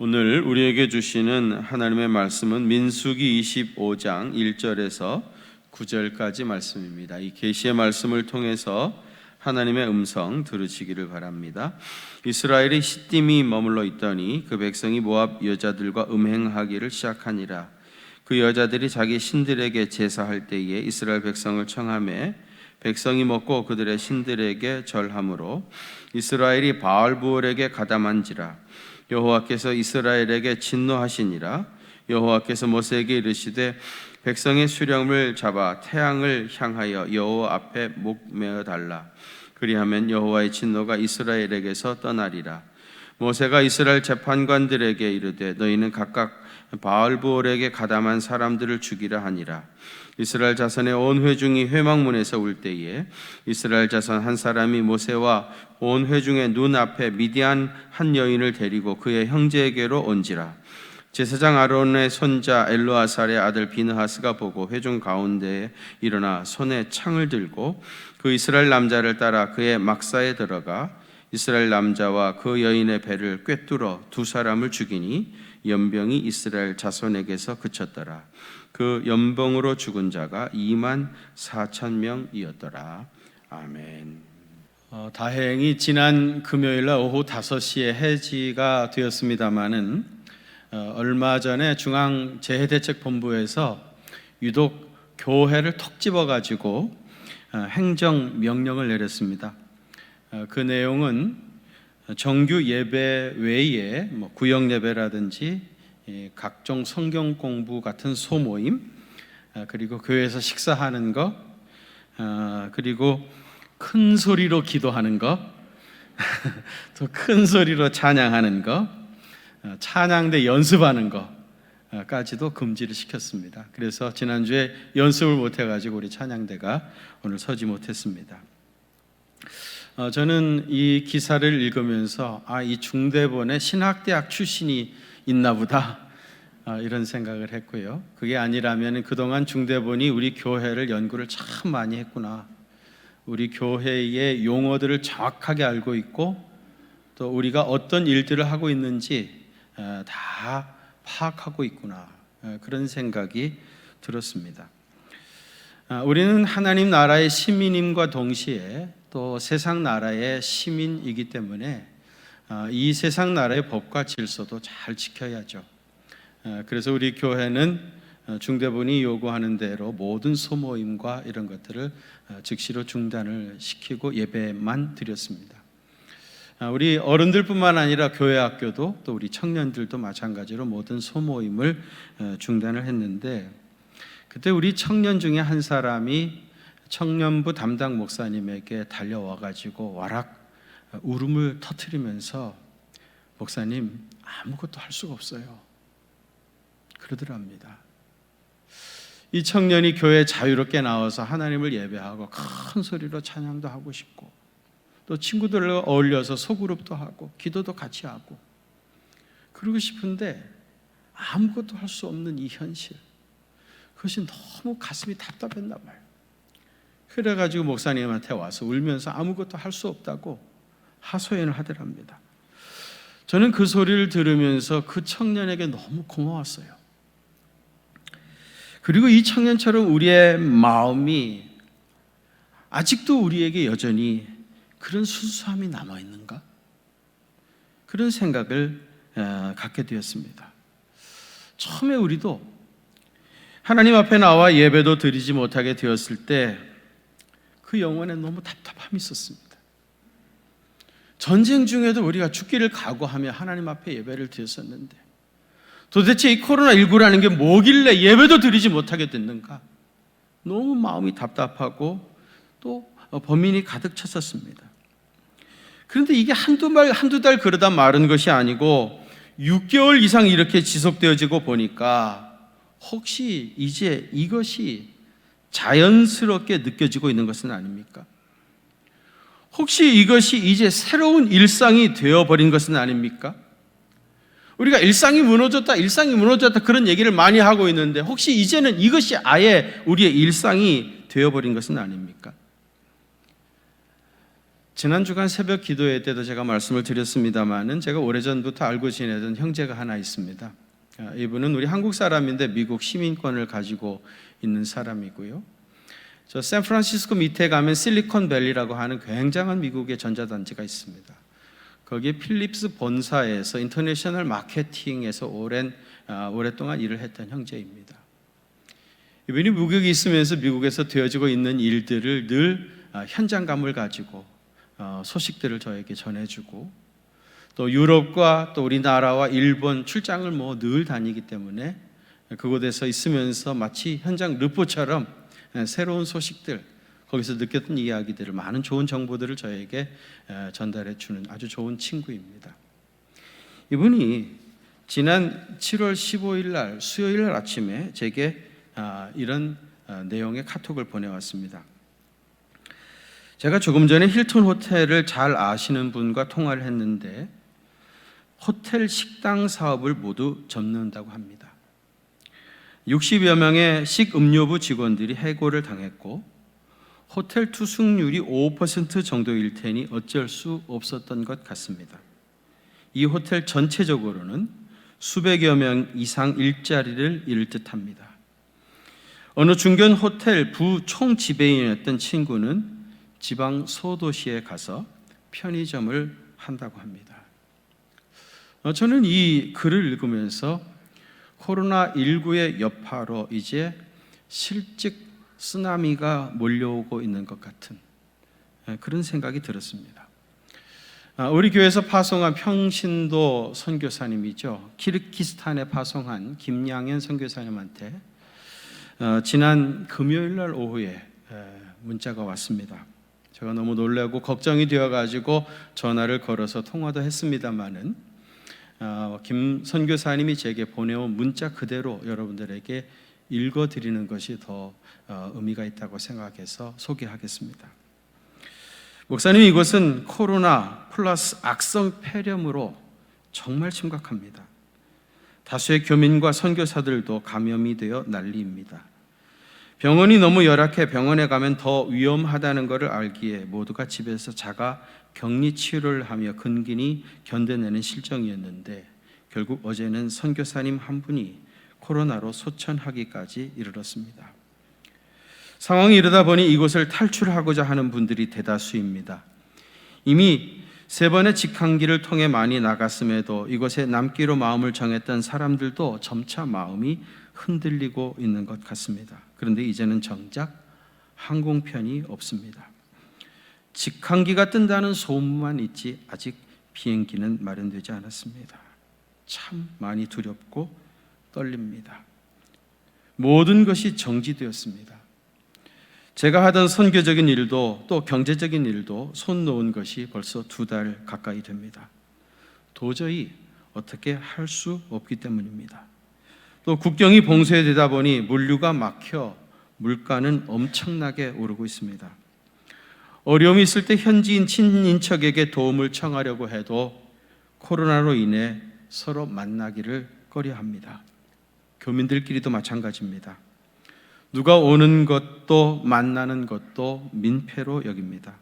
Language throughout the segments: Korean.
오늘 우리에게 주시는 하나님의 말씀은 민수기 25장 1절에서 9절까지 말씀입니다. 이 계시의 말씀을 통해서 하나님의 음성 들으시기를 바랍니다. 이스라엘이 시딤이 머물러 있더니 그 백성이 모압 여자들과 음행하기를 시작하니라. 그 여자들이 자기 신들에게 제사할 때에 이스라엘 백성을 청하매 백성이 먹고 그들의 신들에게 절함으로 이스라엘이 바알부올에게 가담한지라. 여호와께서 이스라엘에게 진노하시니라. 여호와께서 모세에게 이르시되 백성의 수령을 잡아 태양을 향하여 여호와 앞에 목매어 달라. 그리하면 여호와의 진노가 이스라엘에게서 떠나리라. 모세가 이스라엘 재판관들에게 이르되 너희는 각각 바알부올에게 가담한 사람들을 죽이라 하니라. 이스라엘 자손의 온 회중이 회막문에서 울 때에 이스라엘 자손 한 사람이 모세와 온 회중의 눈앞에 미디안 한 여인을 데리고 그의 형제에게로 온지라. 제사장 아론의 손자 엘르아살의 아들 비느하스가 보고 회중 가운데에 일어나 손에 창을 들고 그 이스라엘 남자를 따라 그의 막사에 들어가 이스라엘 남자와 그 여인의 배를 꿰뚫어 두 사람을 죽이니 연병이 이스라엘 자손에게서 그쳤더라. 그 연병으로 죽은 자가 24,000명이었더라. 아멘. 다행히 지난 금요일날 오후 5시에 해지가 되었습니다마는 얼마 전에 중앙재해대책본부에서 유독 교회를 턱 집어가지고 행정명령을 내렸습니다. 그 내용은 정규 예배 외에 구역 예배라든지 각종 성경 공부 같은 소모임, 그리고 교회에서 식사하는 것, 그리고 큰 소리로 기도하는 것, 또 큰 소리로 찬양하는 것, 찬양대 연습하는 것까지도 금지를 시켰습니다. 그래서 지난주에 연습을 못해가지고 우리 찬양대가 오늘 서지 못했습니다. 저는 이 기사를 읽으면서 이 중대본에 신학대학 출신이 있나 보다 이런 생각을 했고요. 그게 아니라면 그동안 중대본이 우리 교회를 연구를 참 많이 했구나, 우리 교회의 용어들을 정확하게 알고 있고 또 우리가 어떤 일들을 하고 있는지 다 파악하고 있구나, 그런 생각이 들었습니다. 우리는 하나님 나라의 시민임과 동시에 또 세상 나라의 시민이기 때문에 이 세상 나라의 법과 질서도 잘 지켜야죠. 그래서 우리 교회는 중대본이 요구하는 대로 모든 소모임과 이런 것들을 즉시로 중단을 시키고 예배만 드렸습니다. 우리 어른들뿐만 아니라 교회 학교도 또 우리 청년들도 마찬가지로 모든 소모임을 중단을 했는데, 그때 우리 청년 중에 한 사람이 청년부 담당 목사님에게 달려와가지고 와락 울음을 터뜨리면서 목사님 아무것도 할 수가 없어요 그러더랍니다. 이 청년이 교회에 자유롭게 나와서 하나님을 예배하고 큰 소리로 찬양도 하고 싶고 또 친구들과 어울려서 소그룹도 하고 기도도 같이 하고 그러고 싶은데 아무것도 할 수 없는 이 현실, 그것이 너무 가슴이 답답했나 봐요. 그래가지고 목사님한테 와서 울면서 아무것도 할 수 없다고 하소연을 하더랍니다. 저는 그 소리를 들으면서 그 청년에게 너무 고마웠어요. 그리고 이 청년처럼 우리의 마음이 아직도 우리에게 여전히 그런 순수함이 남아있는가? 그런 생각을 갖게 되었습니다. 처음에 우리도 하나님 앞에 나와 예배도 드리지 못하게 되었을 때 그 영혼에 너무 답답함이 있었습니다. 전쟁 중에도 우리가 죽기를 각오하며 하나님 앞에 예배를 드렸었는데 도대체 이 코로나19라는 게 뭐길래 예배도 드리지 못하게 됐는가? 너무 마음이 답답하고 또 범인이 가득 찼었습니다. 그런데 이게 한두 달 그러다 마른 것이 아니고 6개월 이상 이렇게 지속되어지고 보니까 혹시 이제 이것이 자연스럽게 느껴지고 있는 것은 아닙니까? 혹시 이것이 이제 새로운 일상이 되어버린 것은 아닙니까? 우리가 일상이 무너졌다 그런 얘기를 많이 하고 있는데 혹시 이제는 이것이 아예 우리의 일상이 되어버린 것은 아닙니까? 지난 주간 새벽 기도회 때도 제가 말씀을 드렸습니다마는 제가 오래전부터 알고 지내던 형제가 하나 있습니다. 이분은 우리 한국 사람인데 미국 시민권을 가지고 있는 사람이고요. 저 샌프란시스코 밑에 가면 실리콘밸리라고 하는 굉장한 미국의 전자단지가 있습니다. 거기에 필립스 본사에서 인터내셔널 마케팅에서 오랫동안 일을 했던 형제입니다. 이분이 미국에 있으면서 미국에서 되어지고 있는 일들을 늘 현장감을 가지고 소식들을 저에게 전해주고, 또 유럽과 또 우리나라와 일본 출장을 늘 다니기 때문에 그곳에서 있으면서 마치 현장 르포처럼 새로운 소식들, 거기서 느꼈던 이야기들을, 많은 좋은 정보들을 저에게 전달해 주는 아주 좋은 친구입니다. 이분이 지난 7월 15일 날 수요일 날 아침에 제게 이런 내용의 카톡을 보내왔습니다. 제가 조금 전에 힐튼 호텔을 잘 아시는 분과 통화를 했는데 호텔 식당 사업을 모두 접는다고 합니다. 60여 명의 식음료부 직원들이 해고를 당했고 호텔 투숙률이 5% 정도일 테니 어쩔 수 없었던 것 같습니다. 이 호텔 전체적으로는 수백여 명 이상 일자리를 잃을 듯합니다. 어느 중견 호텔 부총 지배인이었던 친구는 지방 소도시에 가서 편의점을 한다고 합니다. 저는 이 글을 읽으면서 코로나19의 여파로 이제 실직 쓰나미가 몰려오고 있는 것 같은 그런 생각이 들었습니다. 우리 교회에서 파송한 평신도 선교사님이죠. 키르기스탄에 파송한 김양현 선교사님한테 지난 금요일 날 오후에 문자가 왔습니다. 제가 너무 놀라고 걱정이 되어가지고 전화를 걸어서 통화도 했습니다마는 김 선교사님이 제게 보내온 문자 그대로 여러분들에게 읽어드리는 것이 더 의미가 있다고 생각해서 소개하겠습니다. 목사님, 이것은 코로나 플러스 악성 폐렴으로 정말 심각합니다. 다수의 교민과 선교사들도 감염이 되어 난리입니다. 병원이 너무 열악해 병원에 가면 더 위험하다는 것을 알기에 모두가 집에서 자가 격리 치료를 하며 근근히 견뎌내는 실정이었는데 결국 어제는 선교사님 한 분이 코로나로 소천하기까지 이르렀습니다. 상황이 이러다 보니 이곳을 탈출하고자 하는 분들이 대다수입니다. 이미 3번의 직항기를 통해 많이 나갔음에도 이곳에 남기로 마음을 정했던 사람들도 점차 마음이 흔들리고 있는 것 같습니다. 그런데 이제는 정작 항공편이 없습니다. 직항기가 뜬다는 소문만 있지 아직 비행기는 마련되지 않았습니다. 참 많이 두렵고 떨립니다. 모든 것이 정지되었습니다. 제가 하던 선교적인 일도 또 경제적인 일도 손 놓은 것이 벌써 2달 가까이 됩니다. 도저히 어떻게 할 수 없기 때문입니다. 또 국경이 봉쇄되다 보니 물류가 막혀 물가는 엄청나게 오르고 있습니다. 어려움이 있을 때 현지인 친인척에게 도움을 청하려고 해도 코로나로 인해 서로 만나기를 꺼려합니다. 교민들끼리도 마찬가지입니다. 누가 오는 것도 만나는 것도 민폐로 여깁니다.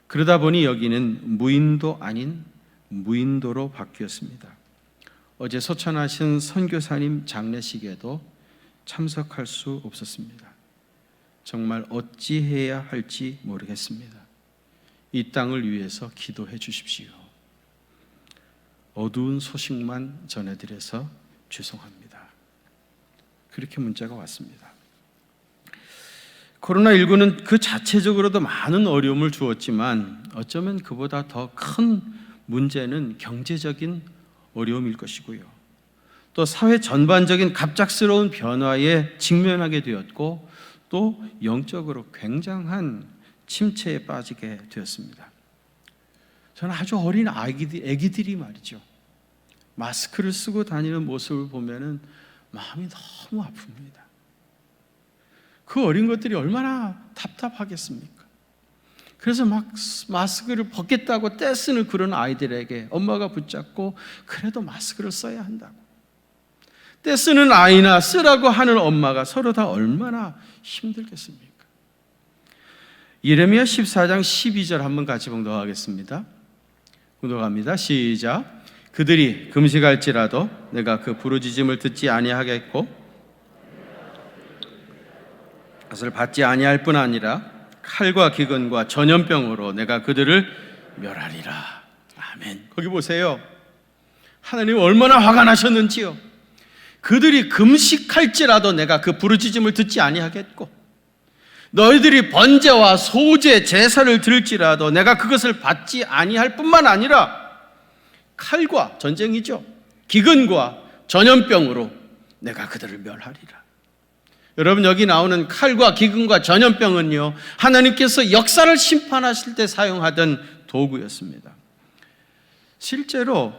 그러다 보니 여기는 무인도 아닌 무인도로 바뀌었습니다. 어제 소천하신 선교사님 장례식에도 참석할 수 없었습니다. 정말 어찌해야 할지 모르겠습니다. 이 땅을 위해서 기도해 주십시오. 어두운 소식만 전해드려서 죄송합니다. 그렇게 문자가 왔습니다. 코로나19는 그 자체적으로도 많은 어려움을 주었지만 어쩌면 그보다 더 큰 문제는 경제적인 어려움일 것이고요. 또 사회 전반적인 갑작스러운 변화에 직면하게 되었고 또 영적으로 굉장한 침체에 빠지게 되었습니다. 저는 아주 어린 아기들이 말이죠. 마스크를 쓰고 다니는 모습을 보면은 마음이 너무 아픕니다. 그 어린 것들이 얼마나 답답하겠습니까? 그래서 막 마스크를 벗겠다고 떼쓰는 그런 아이들에게 엄마가 붙잡고 그래도 마스크를 써야 한다고. 떼쓰는 아이나 쓰라고 하는 엄마가 서로 다 얼마나 힘들겠습니까? 예레미야 14장 12절 한번 같이 봉독하겠습니다. 봉독합니다. 시작. 그들이 금식할지라도 내가 그 부르짖음을 듣지 아니하겠고 그것을 받지 아니할 뿐 아니라 칼과 기근과 전염병으로 내가 그들을 멸하리라. 아멘. 거기 보세요. 하나님 얼마나 화가 나셨는지요. 그들이 금식할지라도 내가 그 부르짖음을 듣지 아니하겠고 너희들이 번제와 소제 제사를 드릴지라도 내가 그것을 받지 아니할 뿐만 아니라 칼과 전쟁이죠. 기근과 전염병으로 내가 그들을 멸하리라. 여러분, 여기 나오는 칼과 기근과 전염병은요, 하나님께서 역사를 심판하실 때 사용하던 도구였습니다. 실제로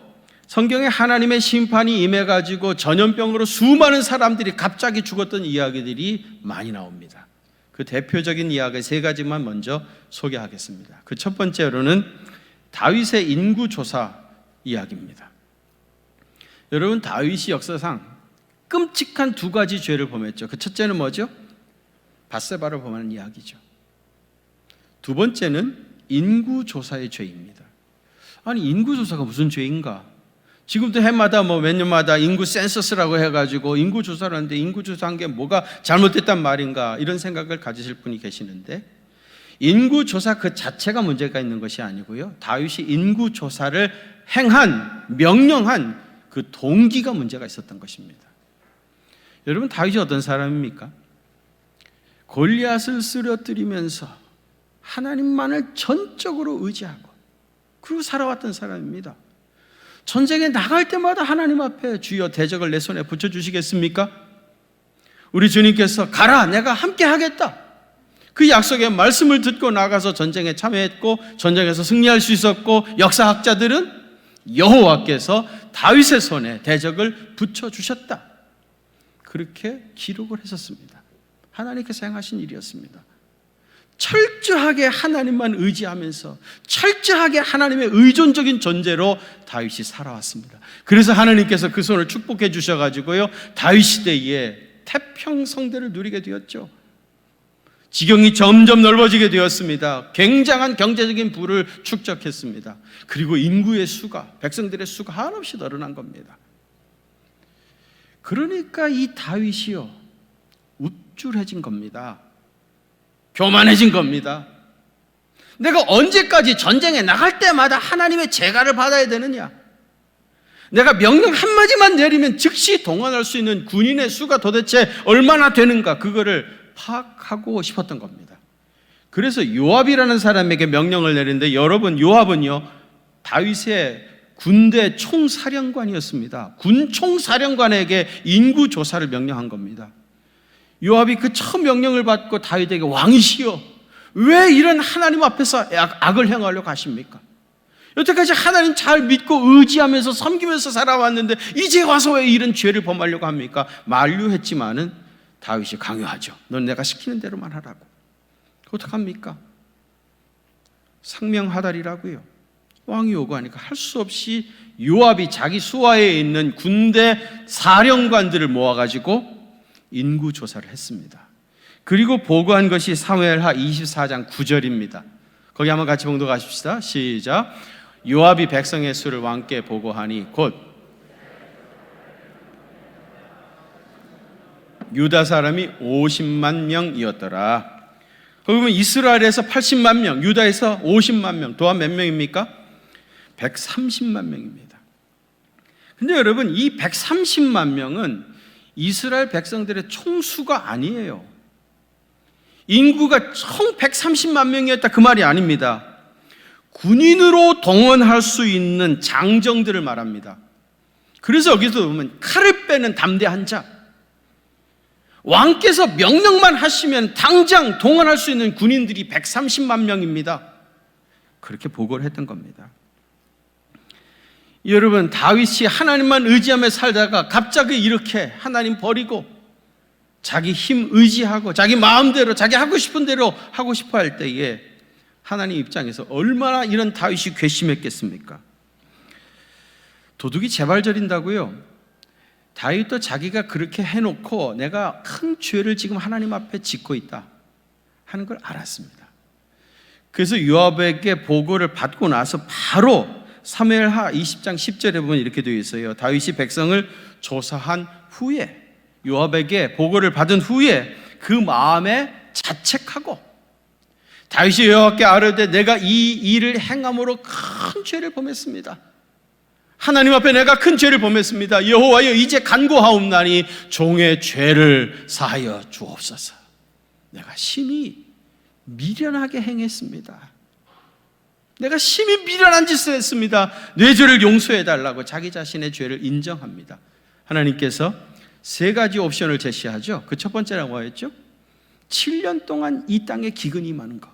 성경에 하나님의 심판이 임해가지고 전염병으로 수많은 사람들이 갑자기 죽었던 이야기들이 많이 나옵니다. 그 대표적인 이야기 세 가지만 먼저 소개하겠습니다. 그 첫 번째로는 다윗의 인구조사 이야기입니다. 여러분, 다윗이 역사상 끔찍한 두 가지 죄를 범했죠. 그 첫째는 뭐죠? 밧세바를 범하는 이야기죠. 두 번째는 인구조사의 죄입니다. 아니, 인구조사가 무슨 죄인가? 지금도 해마다 몇 년마다 인구 센서스라고 해가지고 인구조사를 하는데 인구조사한 게 뭐가 잘못됐단 말인가? 이런 생각을 가지실 분이 계시는데, 인구조사 그 자체가 문제가 있는 것이 아니고요, 다윗이 인구조사를 명령한 그 동기가 문제가 있었던 것입니다. 여러분, 다윗이 어떤 사람입니까? 골리앗을 쓰러뜨리면서 하나님만을 전적으로 의지하고 그리고 살아왔던 사람입니다. 전쟁에 나갈 때마다 하나님 앞에 주여 대적을 내 손에 붙여주시겠습니까? 우리 주님께서 가라, 내가 함께 하겠다, 그 약속의 말씀을 듣고 나가서 전쟁에 참여했고 전쟁에서 승리할 수 있었고, 역사학자들은 여호와께서 다윗의 손에 대적을 붙여주셨다, 그렇게 기록을 했었습니다. 하나님께서 행하신 일이었습니다. 철저하게 하나님만 의지하면서 철저하게 하나님의 의존적인 존재로 다윗이 살아왔습니다. 그래서 하나님께서 그 손을 축복해 주셔가지고요, 다윗 시대에 태평성대를 누리게 되었죠. 지경이 점점 넓어지게 되었습니다. 굉장한 경제적인 부를 축적했습니다. 그리고 인구의 수가, 백성들의 수가 한없이 늘어난 겁니다. 그러니까 이 다윗이요, 우쭐해진 겁니다. 교만해진 겁니다. 내가 언제까지 전쟁에 나갈 때마다 하나님의 제가를 받아야 되느냐? 내가 명령 한마디만 내리면 즉시 동원할 수 있는 군인의 수가 도대체 얼마나 되는가, 그거를 파악하고 싶었던 겁니다. 그래서 요압이라는 사람에게 명령을 내리는데, 여러분, 요압은요, 다윗의 군대 총사령관이었습니다. 군 총사령관에게 인구조사를 명령한 겁니다. 요압이 그 처음 명령을 받고 다윗에게, 왕이시여, 왜 이런 하나님 앞에서 악을 행하려고 하십니까? 여태까지 하나님 잘 믿고 의지하면서 섬기면서 살아왔는데 이제 와서 왜 이런 죄를 범하려고 합니까? 만류했지만은 다윗이 강요하죠. 넌 내가 시키는 대로만 하라고. 어떡합니까? 상명하달이라고요. 왕이 요구하니까 할 수 없이 요압이 자기 수하에 있는 군대 사령관들을 모아가지고 인구조사를 했습니다. 그리고 보고한 것이 사무엘하 24장 9절입니다. 거기 한번 같이 봉독하십시다. 시작. 요압이 백성의 수를 왕께 보고하니 곧 유다 사람이 50만 명이었더라. 거기 보면 이스라엘에서 80만 명, 유다에서 50만 명, 또한 몇 명입니까? 130만 명입니다. 근데 여러분, 이 130만 명은 이스라엘 백성들의 총수가 아니에요. 인구가 총 130만 명이었다, 그 말이 아닙니다. 군인으로 동원할 수 있는 장정들을 말합니다. 그래서 여기서 보면 칼을 빼는 담대한 자, 왕께서 명령만 하시면 당장 동원할 수 있는 군인들이 130만 명입니다. 그렇게 보고를 했던 겁니다. 여러분, 다윗이 하나님만 의지하며 살다가 갑자기 이렇게 하나님 버리고 자기 힘 의지하고 자기 마음대로 자기 하고 싶은 대로 하고 싶어 할 때에 하나님 입장에서 얼마나 이런 다윗이 괘씸했겠습니까? 도둑이 재발 저린다고요? 다윗도 자기가 그렇게 해놓고 내가 큰 죄를 지금 하나님 앞에 짓고 있다 하는 걸 알았습니다. 그래서 요압에게 보고를 받고 나서 바로 사무엘하 20장 10절에 보면 이렇게 되어 있어요. 다윗이 백성을 조사한 후에, 요압에게 보고를 받은 후에 그 마음에 자책하고, 다윗이 여호와께 아뢰되 내가 이 일을 행함으로 큰 죄를 범했습니다. 하나님 앞에 내가 큰 죄를 범했습니다. 여호와여, 이제 간구하옵나니 종의 죄를 사하여 주옵소서. 내가 심히 미련하게 행했습니다. 내가 심히 미련한 짓을 했습니다. 내 죄를 용서해달라고 자기 자신의 죄를 인정합니다. 하나님께서 세 가지 옵션을 제시하죠. 그 첫 번째라고 뭐였죠? 7년 동안 이 땅에 기근이 임하는 것.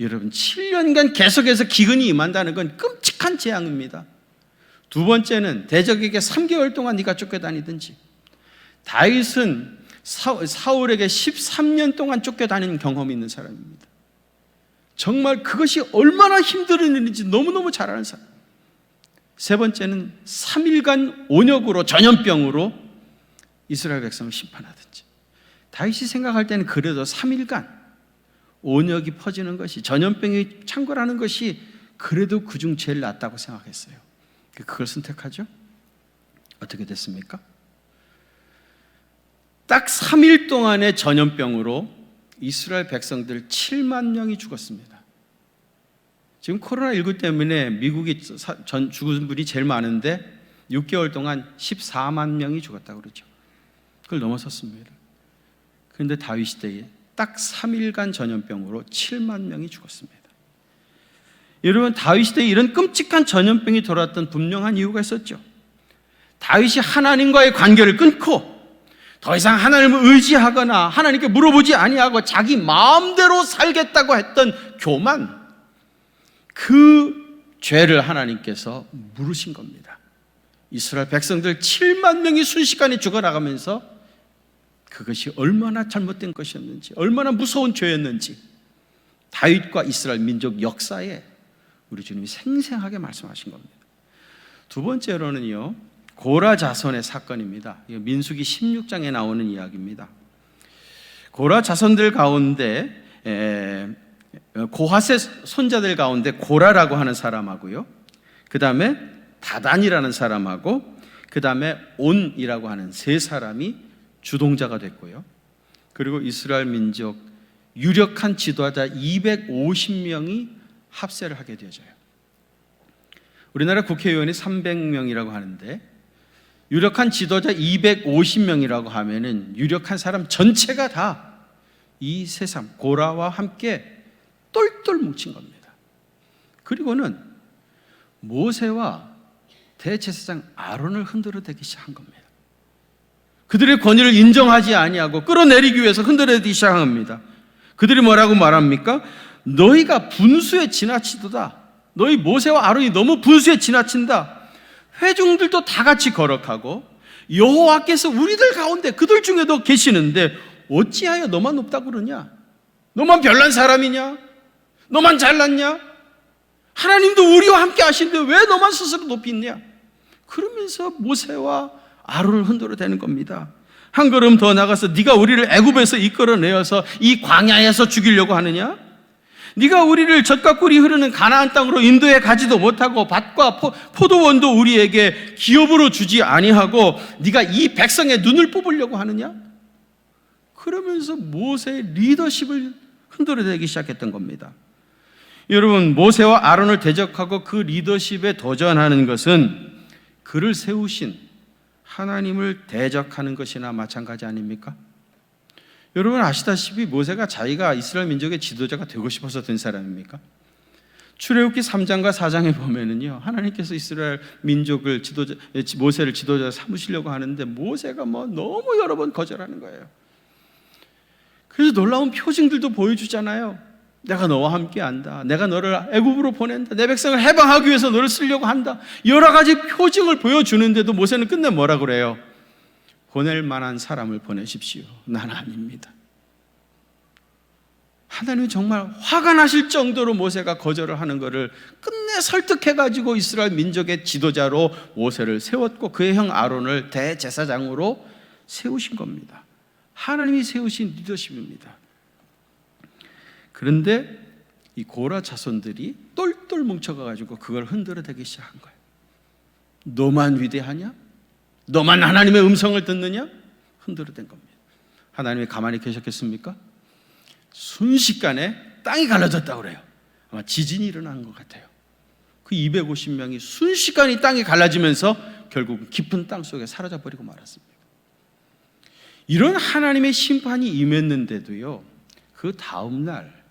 여러분, 7년간 계속해서 기근이 임한다는 건 끔찍한 재앙입니다. 두 번째는 대적에게 3개월 동안 네가 쫓겨다니든지. 다윗은 사울에게 13년 동안 쫓겨다니는 경험이 있는 사람입니다. 정말 그것이 얼마나 힘든 일인지 너무너무 잘 아는 사람. 세 번째는 3일간 온역으로, 전염병으로 이스라엘 백성을 심판하든지. 다윗이 생각할 때는 그래도 3일간 온역이 퍼지는 것이, 전염병이 창궐하는 것이 그래도 그중 제일 낫다고 생각했어요. 그걸 선택하죠. 어떻게 됐습니까? 딱 3일 동안의 전염병으로 이스라엘 백성들 7만 명이 죽었습니다. 지금 코로나19 때문에 미국이 죽은 분이 제일 많은데 6개월 동안 14만 명이 죽었다고 그러죠. 그걸 넘어섰습니다. 그런데 다윗 시대에 딱 3일간 전염병으로 7만 명이 죽었습니다. 여러분, 다윗 시대에 이런 끔찍한 전염병이 돌았던 분명한 이유가 있었죠. 다윗이 하나님과의 관계를 끊고 더 이상 하나님을 의지하거나 하나님께 물어보지 아니하고 자기 마음대로 살겠다고 했던 교만, 그 죄를 하나님께서 물으신 겁니다. 이스라엘 백성들 7만 명이 순식간에 죽어나가면서 그것이 얼마나 잘못된 것이었는지, 얼마나 무서운 죄였는지 다윗과 이스라엘 민족 역사에 우리 주님이 생생하게 말씀하신 겁니다. 두 번째로는요, 고라 자손의 사건입니다. 민수기 16장에 나오는 이야기입니다. 고라 자손들 가운데 고핫의 손자들 가운데 고라라고 하는 사람하고요, 그 다음에 다단이라는 사람하고 그 다음에 온이라고 하는 세 사람이 주동자가 됐고요, 그리고 이스라엘 민족 유력한 지도자 250명이 합세를 하게 되어져요. 우리나라 국회의원이 300명이라고 하는데 유력한 지도자 250명이라고 하면은 유력한 사람 전체가 다 이 세상 고라와 함께 똘똘 뭉친 겁니다. 그리고는 모세와 대제사장 아론을 흔들어대기 시작한 겁니다. 그들의 권위를 인정하지 아니하고 끌어내리기 위해서 흔들어대기 시작한 겁니다. 그들이 뭐라고 말합니까? 너희가 분수에 지나치도다. 너희 모세와 아론이 너무 분수에 지나친다. 회중들도 다 같이 거룩하고 여호와께서 우리들 가운데 그들 중에도 계시는데 어찌하여 너만 높다고 그러냐? 너만 별난 사람이냐? 너만 잘났냐? 하나님도 우리와 함께 하시는데 왜 너만 스스로 높이 있냐? 그러면서 모세와 아론을 흔들어대는 겁니다. 한 걸음 더 나가서 네가 우리를 애굽에서 이끌어내어서 이 광야에서 죽이려고 하느냐? 네가 우리를 젖과 꿀이 흐르는 가나안 땅으로 인도해 가지도 못하고 밭과 포도원도 우리에게 기업으로 주지 아니하고 네가 이 백성의 눈을 뽑으려고 하느냐? 그러면서 모세의 리더십을 흔들어대기 시작했던 겁니다. 여러분, 모세와 아론을 대적하고 그 리더십에 도전하는 것은 그를 세우신 하나님을 대적하는 것이나 마찬가지 아닙니까? 여러분 아시다시피 모세가 자기가 이스라엘 민족의 지도자가 되고 싶어서 된 사람입니까? 출애굽기 3장과 4장에 보면은요, 하나님께서 이스라엘 민족을 모세를 지도자 삼으시려고 하는데 모세가 너무 여러 번 거절하는 거예요. 그래서 놀라운 표징들도 보여주잖아요. 내가 너와 함께 한다. 내가 너를 애굽으로 보낸다. 내 백성을 해방하기 위해서 너를 쓰려고 한다. 여러 가지 표징을 보여주는데도 모세는 끝내 뭐라 그래요? 보낼 만한 사람을 보내십시오. 난 아닙니다. 하나님이 정말 화가 나실 정도로 모세가 거절을 하는 것을 끝내 설득해가지고 이스라엘 민족의 지도자로 모세를 세웠고 그의 형 아론을 대제사장으로 세우신 겁니다. 하나님이 세우신 리더십입니다. 그런데 이 고라 자손들이 똘똘 뭉쳐가지고 그걸 흔들어대기 시작한 거예요. 너만 위대하냐? 너만 하나님의 음성을 듣느냐? 흔들어댄 겁니다. 하나님이 가만히 계셨겠습니까? 순식간에 땅이 갈라졌다고 그래요. 아마 지진이 일어난 것 같아요. 그 250명이 순식간에 땅이 갈라지면서 결국 깊은 땅 속에 사라져버리고 말았습니다. 이런 하나님의 심판이 임했는데도요, 그 다음날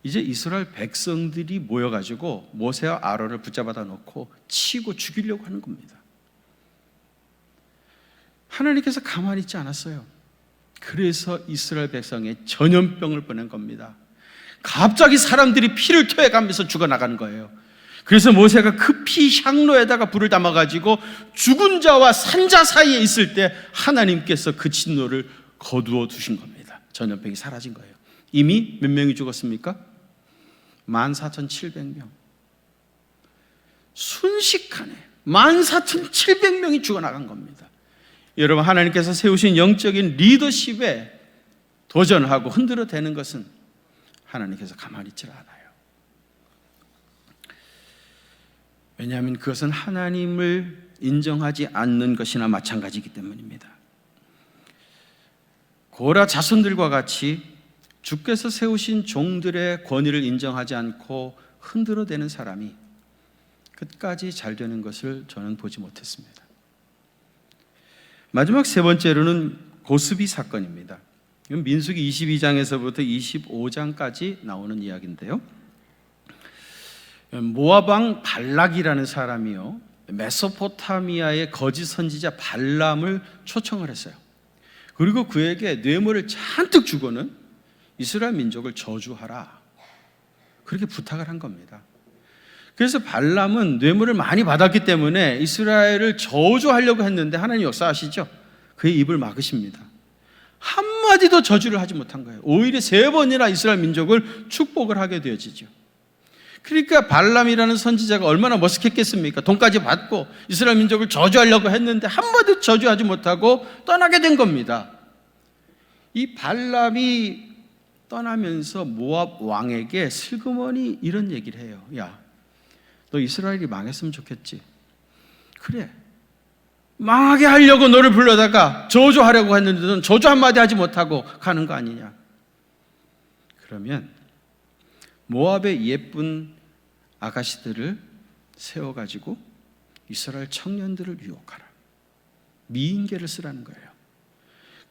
이제 이스라엘 백성들이 모여가지고 모세와 아론을 붙잡아다 놓고 치고 죽이려고 하는 겁니다. 하나님께서 가만히 있지 않았어요. 그래서 이스라엘 백성에 전염병을 보낸 겁니다. 갑자기 사람들이 피를 토해가면서 죽어나가는 거예요. 그래서 모세가 급히 향로에다가 불을 담아가지고 죽은 자와 산자 사이에 있을 때 하나님께서 그 진노를 거두어 두신 겁니다. 전염병이 사라진 거예요. 이미 몇 명이 죽었습니까? 14,700명. 순식간에 14,700명이 죽어나간 겁니다. 여러분, 하나님께서 세우신 영적인 리더십에 도전하고 흔들어대는 것은 하나님께서 가만히 있지 않아요. 왜냐하면 그것은 하나님을 인정하지 않는 것이나 마찬가지이기 때문입니다. 고라 자손들과 같이 주께서 세우신 종들의 권위를 인정하지 않고 흔들어대는 사람이 끝까지 잘 되는 것을 저는 보지 못했습니다. 마지막 세 번째로는 고스비 사건입니다. 이건 민수기 22장에서부터 25장까지 나오는 이야기인데요. 모압 왕 발락이라는 사람이요, 메소포타미아의 거짓 선지자 발람을 초청을 했어요. 그리고 그에게 뇌물을 잔뜩 주고는 이스라엘 민족을 저주하라, 그렇게 부탁을 한 겁니다. 그래서 발람은 뇌물을 많이 받았기 때문에 이스라엘을 저주하려고 했는데 하나님 역사하시죠? 그의 입을 막으십니다. 한마디도 저주를 하지 못한 거예요. 오히려 3번이나 이스라엘 민족을 축복을 하게 되어지죠. 그러니까 발람이라는 선지자가 얼마나 머쓱했겠습니까? 돈까지 받고 이스라엘 민족을 저주하려고 했는데 한마디도 저주하지 못하고 떠나게 된 겁니다. 이 발람이 떠나면서 모압 왕에게 슬그머니 이런 얘기를 해요. 야, 너 이스라엘이 망했으면 좋겠지. 그래, 망하게 하려고 너를 불러다가 저주하려고 했는데 넌 저주 한마디 하지 못하고 가는 거 아니냐. 그러면 모압의 예쁜 아가씨들을 세워가지고 이스라엘 청년들을 유혹하라, 미인계를 쓰라는 거예요.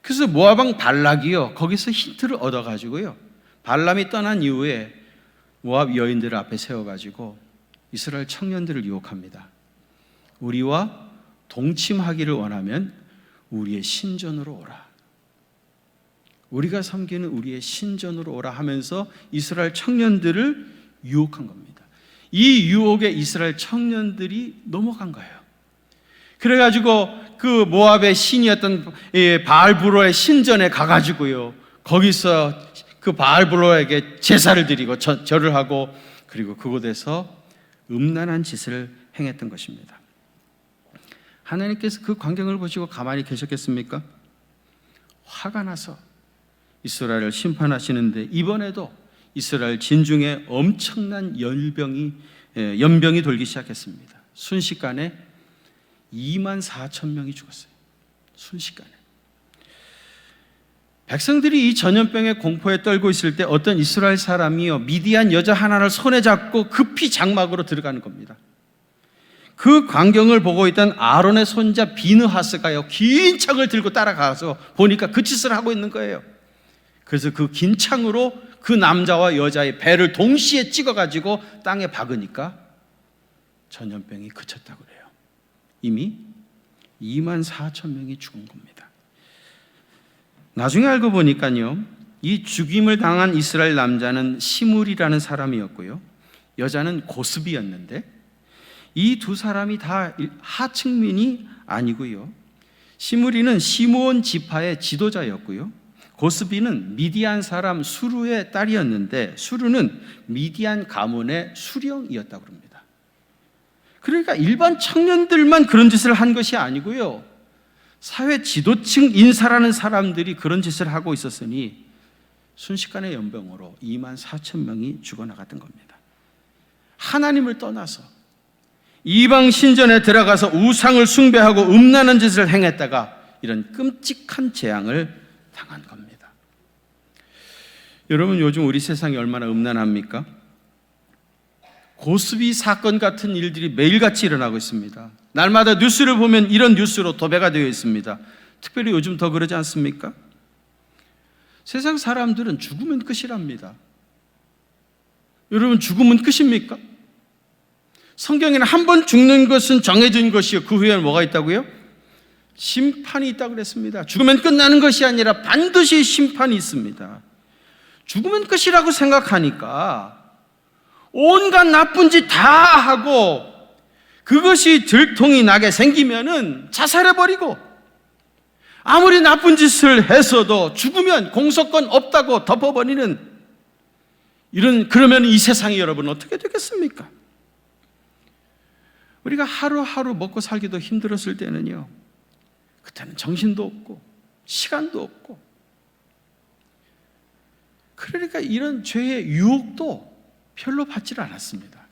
그래서 모압 왕 발락이요, 거기서 힌트를 얻어가지고요, 발람이 떠난 이후에 모압 여인들을 앞에 세워가지고 이스라엘 청년들을 유혹합니다. 우리와 동침하기를 원하면 우리의 신전으로 오라, 우리가 섬기는 우리의 신전으로 오라 하면서 이스라엘 청년들을 유혹한 겁니다. 이 유혹에 이스라엘 청년들이 넘어간 거예요. 그래가지고 그 모압의 신이었던 바알브로의 신전에 가가지고요, 거기서 그 바알브로에게 제사를 드리고 절을 하고, 그리고 그곳에서 음란한 짓을 행했던 것입니다. 하나님께서 그 광경을 보시고 가만히 계셨겠습니까? 화가 나서 이스라엘을 심판하시는데, 이번에도 이스라엘 진중에 엄청난 연병이 돌기 시작했습니다. 순식간에 24,000명이 죽었어요. 순식간에. 백성들이 이 전염병의 공포에 떨고 있을 때 어떤 이스라엘 사람이요, 미디안 여자 하나를 손에 잡고 급히 장막으로 들어가는 겁니다. 그 광경을 보고 있던 아론의 손자 비느하스가요, 긴 창을 들고 따라가서 보니까 그 짓을 하고 있는 거예요. 그래서 그 긴 창으로 그 남자와 여자의 배를 동시에 찍어가지고 땅에 박으니까 전염병이 그쳤다고 그래요. 이미 24,000명이 죽은 겁니다. 나중에 알고 보니까요, 이 죽임을 당한 이스라엘 남자는 시물이라는 사람이었고요, 여자는 고스비였는데, 이 두 사람이 다 하층민이 아니고요, 시므리는 시므온 지파의 지도자였고요, 고스비는 미디안 사람 수루의 딸이었는데, 수루는 미디안 가문의 수령이었다고 합니다. 그러니까 일반 청년들만 그런 짓을 한 것이 아니고요, 사회 지도층 인사라는 사람들이 그런 짓을 하고 있었으니 순식간의 연병으로 24,000명이 죽어나갔던 겁니다. 하나님을 떠나서 이방 신전에 들어가서 우상을 숭배하고 음란한 짓을 행했다가 이런 끔찍한 재앙을 당한 겁니다. 여러분, 요즘 우리 세상이 얼마나 음란합니까? 고스비 사건 같은 일들이 매일같이 일어나고 있습니다. 날마다 뉴스를 보면 이런 뉴스로 도배가 되어 있습니다. 특별히 요즘 더 그러지 않습니까? 세상 사람들은 죽으면 끝이랍니다. 여러분, 죽으면 끝입니까? 성경에는 한 번 죽는 것은 정해진 것이요, 그 후에는 뭐가 있다고요? 심판이 있다고 그랬습니다. 죽으면 끝나는 것이 아니라 반드시 심판이 있습니다. 죽으면 끝이라고 생각하니까 온갖 나쁜 짓 다 하고 그것이 들통이 나게 생기면은 자살해버리고, 아무리 나쁜 짓을 했어도 죽으면 공소권 없다고 덮어버리는 그러면 이 세상이 여러분 어떻게 되겠습니까? 우리가 하루하루 먹고 살기도 힘들었을 때는요, 그때는 정신도 없고 시간도 없고, 그러니까 이런 죄의 유혹도 별로 받질 않았습니다.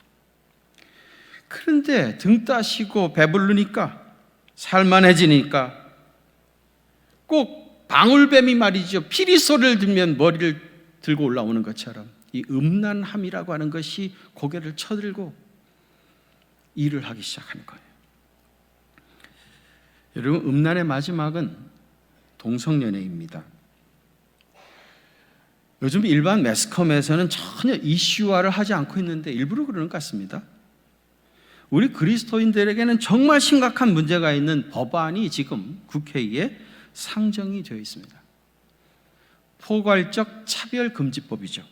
그런데 등 따시고 배부르니까, 살만해지니까 꼭 방울뱀이 말이죠, 피리 소리를 들면 머리를 들고 올라오는 것처럼 이 음란함이라고 하는 것이 고개를 쳐들고 일을 하기 시작하는 거예요. 여러분, 음란의 마지막은 동성연애입니다. 요즘 일반 매스컴에서는 전혀 이슈화를 하지 않고 있는데 일부러 그러는 것 같습니다. 우리 그리스도인들에게는 정말 심각한 문제가 있는 법안이 지금 국회에 상정이 되어 있습니다. 포괄적 차별금지법이죠.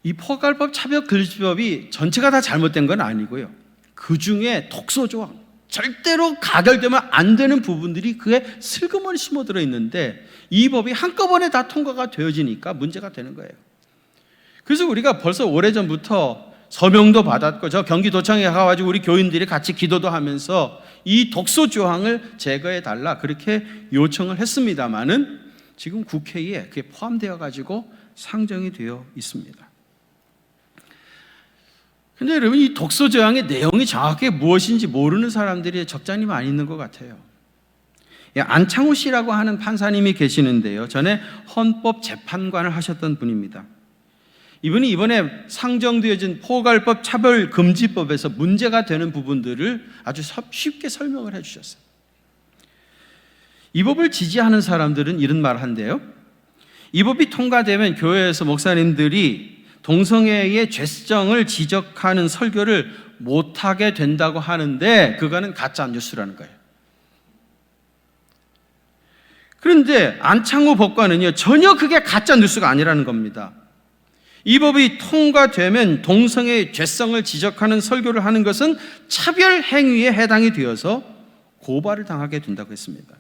이 포괄법 차별금지법이 전체가 다 잘못된 건 아니고요, 그 중에 독소조항, 절대로 가결되면 안 되는 부분들이 그에 슬그머니 숨어들어 있는데 이 법이 한꺼번에 다 통과가 되어지니까 문제가 되는 거예요. 그래서 우리가 벌써 오래전부터 서명도 받았고, 저 경기도청에 가가지고 우리 교인들이 같이 기도도 하면서 이 독소조항을 제거해 달라 그렇게 요청을 했습니다마는 지금 국회에 그게 포함되어 가지고 상정이 되어 있습니다. 근데 여러분, 이 독소조항의 내용이 정확하게 무엇인지 모르는 사람들이 적잖이 많이 있는 것 같아요. 안창호 씨라고 하는 판사님이 계시는데요, 전에 헌법재판관을 하셨던 분입니다. 이분이 이번에 상정되어진 포괄법 차별금지법에서 문제가 되는 부분들을 아주 쉽게 설명을 해주셨어요. 이 법을 지지하는 사람들은 이런 말을 한대요. 이 법이 통과되면 교회에서 목사님들이 동성애의 죄성을 지적하는 설교를 못하게 된다고 하는데 그거는 가짜 뉴스라는 거예요. 그런데 안창호 법관은요, 전혀 그게 가짜 뉴스가 아니라는 겁니다. 이 법이 통과되면 동성애의 죄성을 지적하는 설교를 하는 것은 차별 행위에 해당이 되어서 고발을 당하게 된다고 했습니다.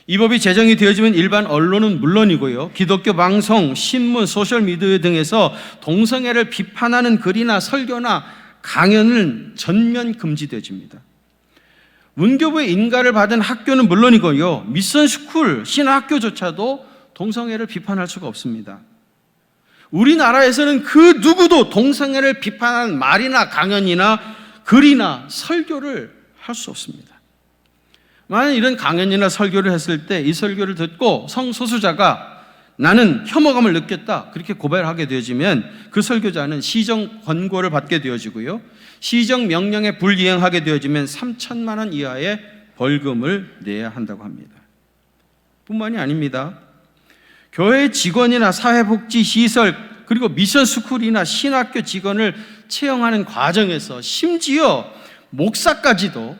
이 법이 제정이 되어지면 일반 언론은 물론이고요, 기독교 방송, 신문, 소셜미디어 등에서 동성애를 비판하는 글이나 설교나 강연은 전면 금지되어집니다. 문교부의 인가를 받은 학교는 물론이고요, 미션스쿨, 신학교조차도 동성애를 비판할 수가 없습니다. 우리나라에서는 그 누구도 동성애를 비판하는 말이나 강연이나 글이나 설교를 할 수 없습니다. 만약 이런 강연이나 설교를 했을 때 이 설교를 듣고 성소수자가 나는 혐오감을 느꼈다 그렇게 고발하게 되어지면 그 설교자는 시정 권고를 받게 되어지고요, 시정 명령에 불이행하게 되어지면 3천만 원 이하의 벌금을 내야 한다고 합니다. 뿐만이 아닙니다. 교회 직원이나 사회복지시설, 그리고 미션스쿨이나 신학교 직원을 채용하는 과정에서 심지어 목사까지도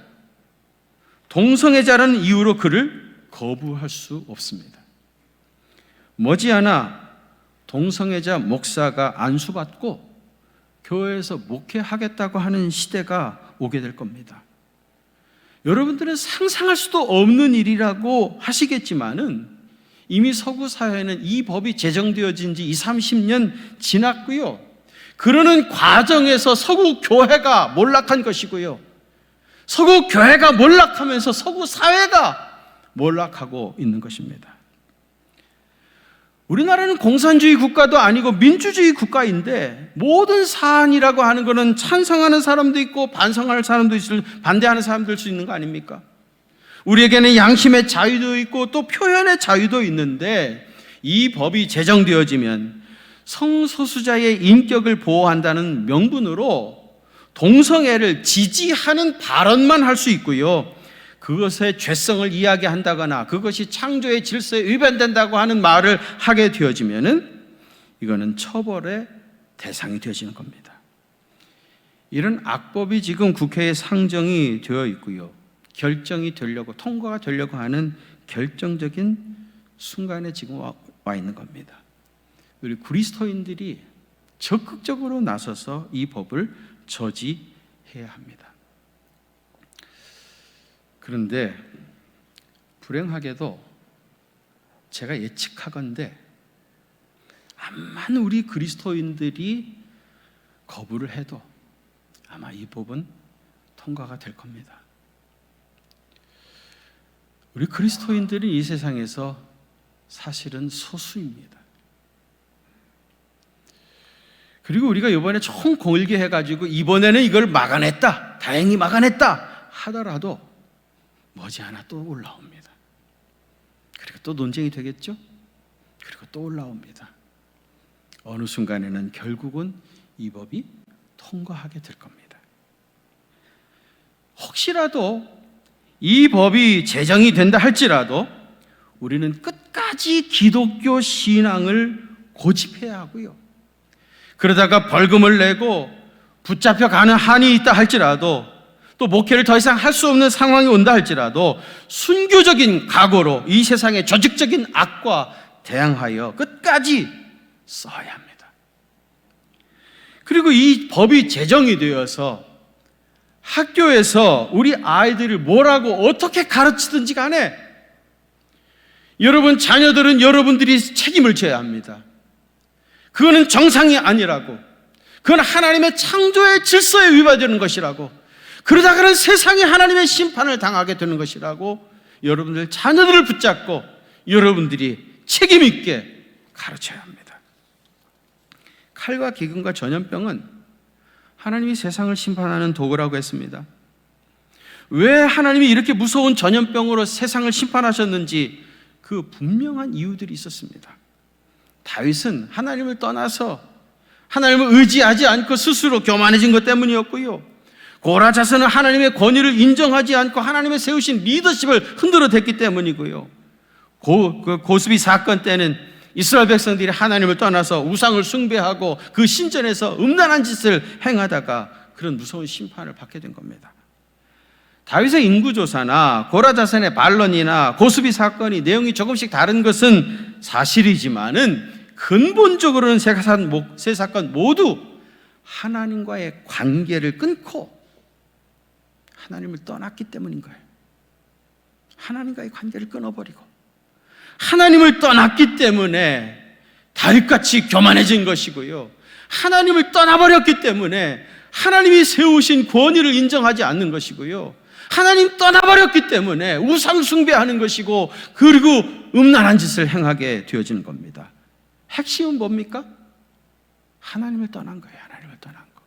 동성애자라는 이유로 그를 거부할 수 없습니다. 머지않아 동성애자 목사가 안수받고 교회에서 목회하겠다고 하는 시대가 오게 될 겁니다. 여러분들은 상상할 수도 없는 일이라고 하시겠지만은 이미 서구 사회는 이 법이 제정되어진 지 20, 30년 지났고요, 그러는 과정에서 서구 교회가 몰락한 것이고요, 서구 교회가 몰락하면서 서구 사회가 몰락하고 있는 것입니다. 우리나라는 공산주의 국가도 아니고 민주주의 국가인데 모든 사안이라고 하는 것은 찬성하는 사람도 있고 반성하는 사람도 있을, 반대하는 사람도 있을 수 있는 거 아닙니까? 우리에게는 양심의 자유도 있고 또 표현의 자유도 있는데 이 법이 제정되어지면 성소수자의 인격을 보호한다는 명분으로 동성애를 지지하는 발언만 할 수 있고요, 그것의 죄성을 이야기한다거나 그것이 창조의 질서에 위반된다고 하는 말을 하게 되어지면은 이거는 처벌의 대상이 되어지는 겁니다. 이런 악법이 지금 국회에 상정이 되어 있고요, 결정이 되려고, 통과가 되려고 하는 결정적인 순간에 지금 와 있는 겁니다. 우리 그리스도인들이 적극적으로 나서서 이 법을 저지해야 합니다. 그런데 불행하게도 제가 예측하건대 암만 우리 그리스도인들이 거부를 해도 아마 이 법은 통과가 될 겁니다. 우리 그리스도인들은 이 세상에서 사실은 소수입니다. 그리고 우리가 이번에 총 공일게 해가지고 이번에는 이걸 막아냈다, 다행히 막아냈다 하더라도 머지않아 또 올라옵니다. 그리고 또 논쟁이 되겠죠? 그리고 또 올라옵니다. 어느 순간에는 결국은 이 법이 통과하게 될 겁니다. 혹시라도 이 법이 제정이 된다 할지라도 우리는 끝까지 기독교 신앙을 고집해야 하고요, 그러다가 벌금을 내고 붙잡혀가는 한이 있다 할지라도, 또 목회를 더 이상 할 수 없는 상황이 온다 할지라도 순교적인 각오로 이 세상의 조직적인 악과 대항하여 끝까지 써야 합니다. 그리고 이 법이 제정이 되어서 학교에서 우리 아이들을 뭐라고 어떻게 가르치든지 간에 여러분 자녀들은 여러분들이 책임을 져야 합니다. 그거는 정상이 아니라고, 그건 하나님의 창조의 질서에 위반되는 것이라고, 그러다가는 세상이 하나님의 심판을 당하게 되는 것이라고 여러분들 자녀들을 붙잡고 여러분들이 책임 있게 가르쳐야 합니다. 칼과 기근과 전염병은 하나님이 세상을 심판하는 도구라고 했습니다. 왜 하나님이 이렇게 무서운 전염병으로 세상을 심판하셨는지 그 분명한 이유들이 있었습니다. 다윗은 하나님을 떠나서 하나님을 의지하지 않고 스스로 교만해진 것 때문이었고요, 고라 자손은 하나님의 권위를 인정하지 않고 하나님의 세우신 리더십을 흔들어댔기 때문이고요, 고스비 사건 때는 이스라엘 백성들이 하나님을 떠나서 우상을 숭배하고 그 신전에서 음란한 짓을 행하다가 그런 무서운 심판을 받게 된 겁니다. 다윗의 인구조사나 고라 자손의 반론이나 고스비 사건이 내용이 조금씩 다른 것은 사실이지만은 근본적으로는 세 사건 모두 하나님과의 관계를 끊고 하나님을 떠났기 때문인 거예요. 하나님과의 관계를 끊어버리고 하나님을 떠났기 때문에 다윗같이 교만해진 것이고요, 하나님을 떠나버렸기 때문에 하나님이 세우신 권위를 인정하지 않는 것이고요, 하나님 떠나버렸기 때문에 우상 숭배하는 것이고, 그리고 음란한 짓을 행하게 되어지는 겁니다. 핵심은 뭡니까? 하나님을 떠난 거예요. 하나님을 떠난 거.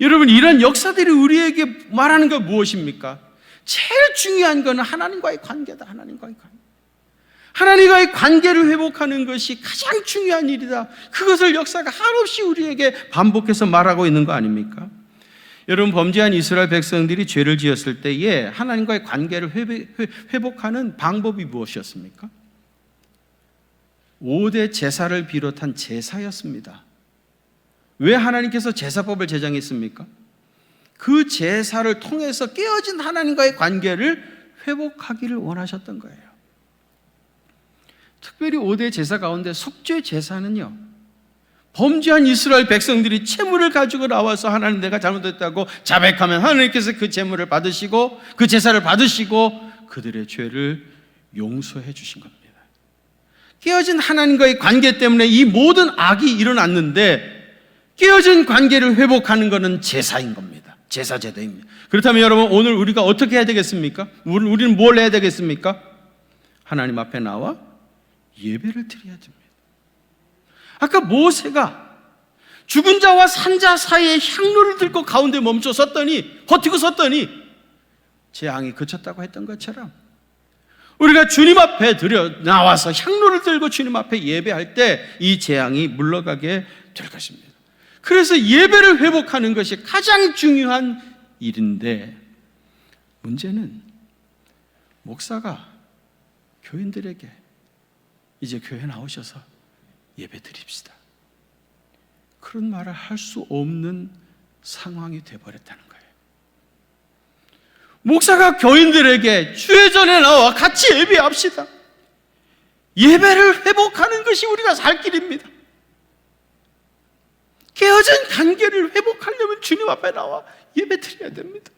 여러분, 이런 역사들이 우리에게 말하는 건 무엇입니까? 제일 중요한 것은 하나님과의 관계다. 하나님과의 관계. 하나님과의 관계를 회복하는 것이 가장 중요한 일이다. 그것을 역사가 한없이 우리에게 반복해서 말하고 있는 거 아닙니까? 여러분, 범죄한 이스라엘 백성들이 죄를 지었을 때에 하나님과의 관계를 회복하는 방법이 무엇이었습니까? 5대 제사를 비롯한 제사였습니다. 왜 하나님께서 제사법을 제정했습니까? 그 제사를 통해서 깨어진 하나님과의 관계를 회복하기를 원하셨던 거예요. 특별히 5대 제사 가운데 속죄 제사는요, 범죄한 이스라엘 백성들이 채물을 가지고 나와서 하나님 내가 잘못했다고 자백하면 하나님께서 그 제물을 받으시고 그 제사를 받으시고 그들의 죄를 용서해 주신 겁니다. 깨어진 하나님과의 관계 때문에 이 모든 악이 일어났는데 깨어진 관계를 회복하는 것은 제사인 겁니다. 제사 제도입니다. 그렇다면 여러분, 오늘 우리가 어떻게 해야 되겠습니까? 우리는 뭘 해야 되겠습니까? 하나님 앞에 나와 예배를 드려야 됩니다. 아까 모세가 죽은 자와 산 자 사이에 향로를 들고 가운데 멈춰 섰더니, 버티고 섰더니 재앙이 그쳤다고 했던 것처럼 우리가 주님 앞에 나와서 향로를 들고 주님 앞에 예배할 때 이 재앙이 물러가게 될 것입니다. 그래서 예배를 회복하는 것이 가장 중요한 일인데, 문제는 목사가 교인들에게 이제 교회 나오셔서 예배 드립시다, 그런 말을 할 수 없는 상황이 되어버렸다는 거예요. 목사가 교인들에게 주의 전에 나와 같이 예배합시다, 예배를 회복하는 것이 우리가 살 길입니다. 깨어진 관계를 회복하려면 주님 앞에 나와 예배 드려야 됩니다.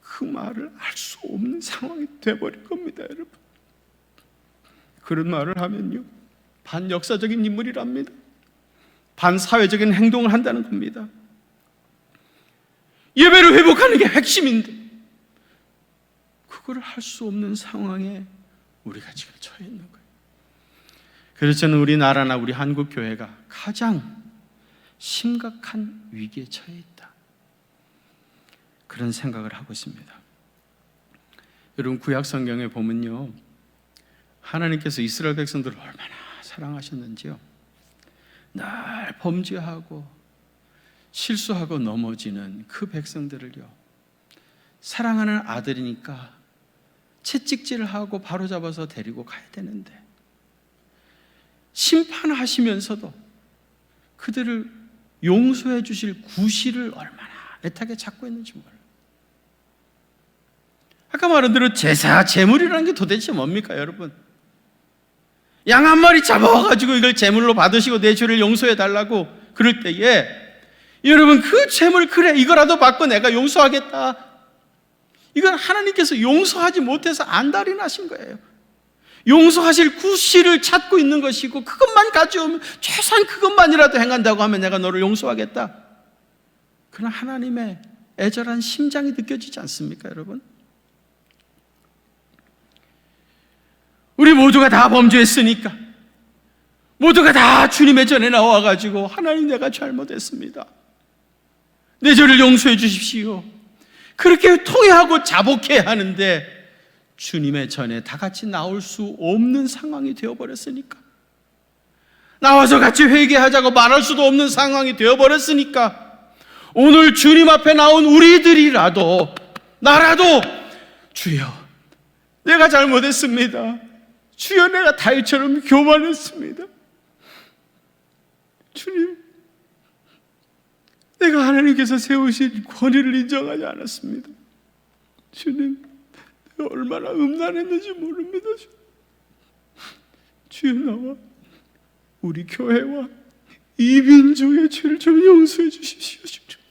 그 말을 할 수 없는 상황이 되어버린 겁니다, 여러분. 그런 말을 하면요, 반역사적인 인물이랍니다. 반사회적인 행동을 한다는 겁니다. 예배를 회복하는 게 핵심인데 그걸 할 수 없는 상황에 우리가 지금 처해 있는 거예요. 그래서 저는 우리나라나 우리 한국 교회가 가장 심각한 위기에 처해 있다, 그런 생각을 하고 있습니다. 여러분, 구약 성경에 보면요, 하나님께서 이스라엘 백성들을 얼마나 사랑하셨는지요. 늘 범죄하고 실수하고 넘어지는 그 백성들을요, 사랑하는 아들이니까 채찍질을 하고 바로잡아서 데리고 가야 되는데 심판하시면서도 그들을 용서해 주실 구실을 얼마나 애타게 찾고 있는지 몰라요. 아까 말한 대로 제사, 제물이라는 게 도대체 뭡니까, 여러분? 양 한 마리 잡아가지고 이걸 제물로 받으시고 내 죄를 용서해 달라고 그럴 때에, 여러분, 그 제물, 그래 이거라도 받고 내가 용서하겠다, 이건 하나님께서 용서하지 못해서 안달이 나신 거예요. 용서하실 구실을 찾고 있는 것이고, 그것만 가져오면, 최소한 그것만이라도 행한다고 하면 내가 너를 용서하겠다, 그러나 하나님의 애절한 심장이 느껴지지 않습니까, 여러분? 우리 모두가 다 범죄했으니까, 모두가 다 주님의 전에 나와가지고 하나님, 내가 잘못했습니다, 내 죄를 용서해 주십시오, 그렇게 통회하고 자복해야 하는데 주님의 전에 다 같이 나올 수 없는 상황이 되어버렸으니까, 나와서 같이 회개하자고 말할 수도 없는 상황이 되어버렸으니까, 오늘 주님 앞에 나온 우리들이라도, 나라도, 주여 내가 잘못했습니다, 주여 내가 다윗처럼 교만했습니다, 주님 내가 하나님께서 세우신 권위를 인정하지 않았습니다, 주님 내가 얼마나 음란했는지 모릅니다, 주여 나와 우리 교회와 이 민족의 죄를 좀 용서해 주십시오, 주님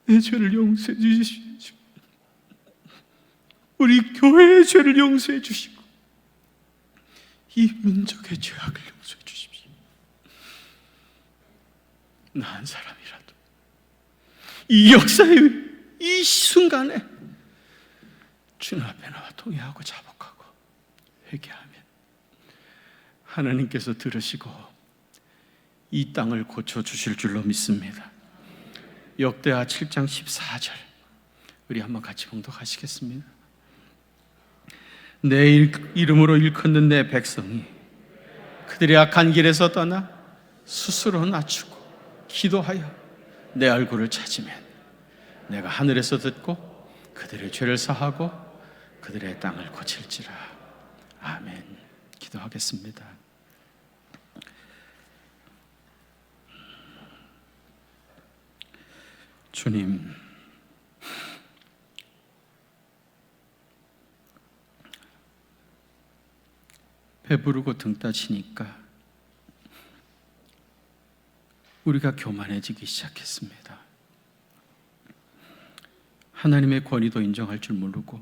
내 죄를 용서해 주십시오, 우리 교회의 죄를 용서해 주시고 이 민족의 죄악을 용서해 주십시오. 나 한 사람이라도 이 역사의 이 순간에 주님 앞에 나와 통회하고 자복하고 회개하면 하나님께서 들으시고 이 땅을 고쳐주실 줄로 믿습니다. 역대하 7장 14절 우리 한번 같이 봉독하시겠습니다. 내 이름으로 일컫는 내 백성이 그들의 악한 길에서 떠나 스스로 낮추고 기도하여 내 얼굴을 찾으면 내가 하늘에서 듣고 그들의 죄를 사하고 그들의 땅을 고칠지라. 아멘. 기도하겠습니다. 주님, 배부르고 등 따지니까 우리가 교만해지기 시작했습니다. 하나님의 권위도 인정할 줄 모르고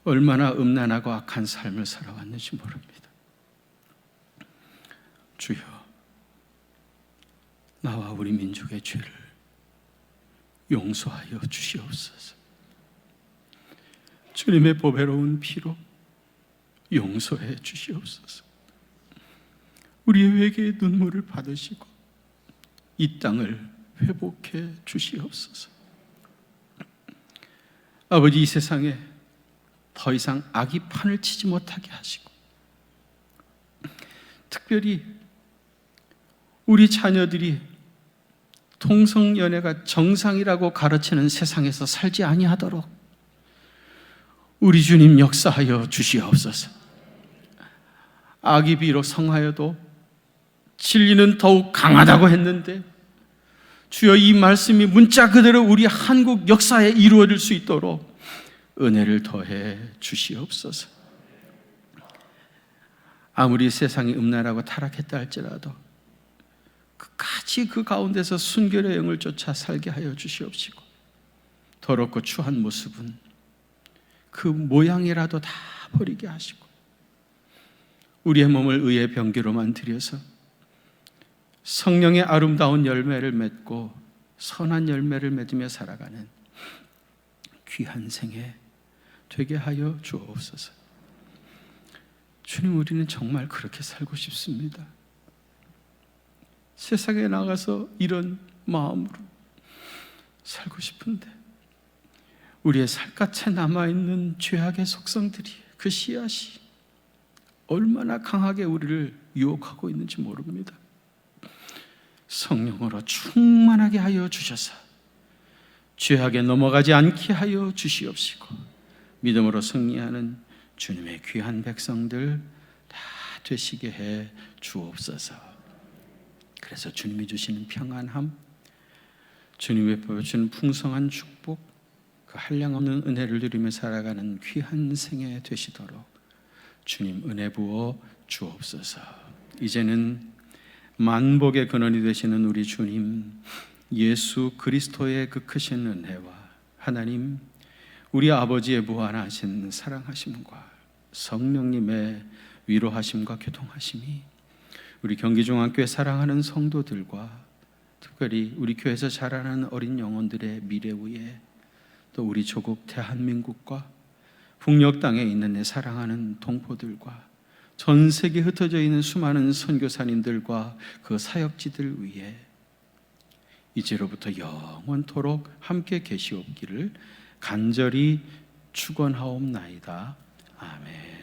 얼마나 음란하고 악한 삶을 살아왔는지 모릅니다. 주여, 나와 우리 민족의 죄를 용서하여 주시옵소서. 주님의 보배로운 피로 용서해 주시옵소서. 우리의 회개의 눈물을 받으시고 이 땅을 회복해 주시옵소서. 아버지, 이 세상에 더 이상 악이 판을 치지 못하게 하시고, 특별히 우리 자녀들이 동성연애가 정상이라고 가르치는 세상에서 살지 아니하도록 우리 주님 역사하여 주시옵소서. 악이 비록 성하여도 진리는 더욱 강하다고 했는데, 주여, 이 말씀이 문자 그대로 우리 한국 역사에 이루어질 수 있도록 은혜를 더해 주시옵소서. 아무리 세상이 음란하고 타락했다 할지라도 끝까지 그 가운데서 순결의 영을 쫓아 살게 하여 주시옵시고, 더럽고 추한 모습은 그 모양이라도 다 버리게 하시고, 우리의 몸을 의의 병기로만 들여서 성령의 아름다운 열매를 맺고 선한 열매를 맺으며 살아가는 귀한 생애 되게 하여 주옵소서. 주님, 우리는 정말 그렇게 살고 싶습니다. 세상에 나가서 이런 마음으로 살고 싶은데, 우리의 살갗에 남아있는 죄악의 속성들이, 그 씨앗이 얼마나 강하게 우리를 유혹하고 있는지 모릅니다. 성령으로 충만하게 하여 주셔서 죄악에 넘어가지 않게 하여 주시옵시고, 믿음으로 승리하는 주님의 귀한 백성들 다 되시게 해 주옵소서. 그래서 주님이 주시는 평안함, 주님이 보여주는 풍성한 축복, 그 한량없는 은혜를 누리며 살아가는 귀한 생애 되시도록 주님 은혜 부어 주옵소서. 이제는 만복의 근원이 되시는 우리 주님 예수 그리스도의 그 크신 은혜와 하나님 우리 아버지의 무한하신 사랑하심과 성령님의 위로하심과 교통하심이 우리 경기중앙교회 사랑하는 성도들과 특별히 우리 교회에서 자라는 어린 영혼들의 미래 위에, 또 우리 조국 대한민국과 북녘 땅에 있는 내 사랑하는 동포들과 전 세계에 흩어져 있는 수많은 선교사님들과 그 사역지들 위에 이제로부터 영원토록 함께 계시옵기를 간절히 축원하옵나이다. 아멘.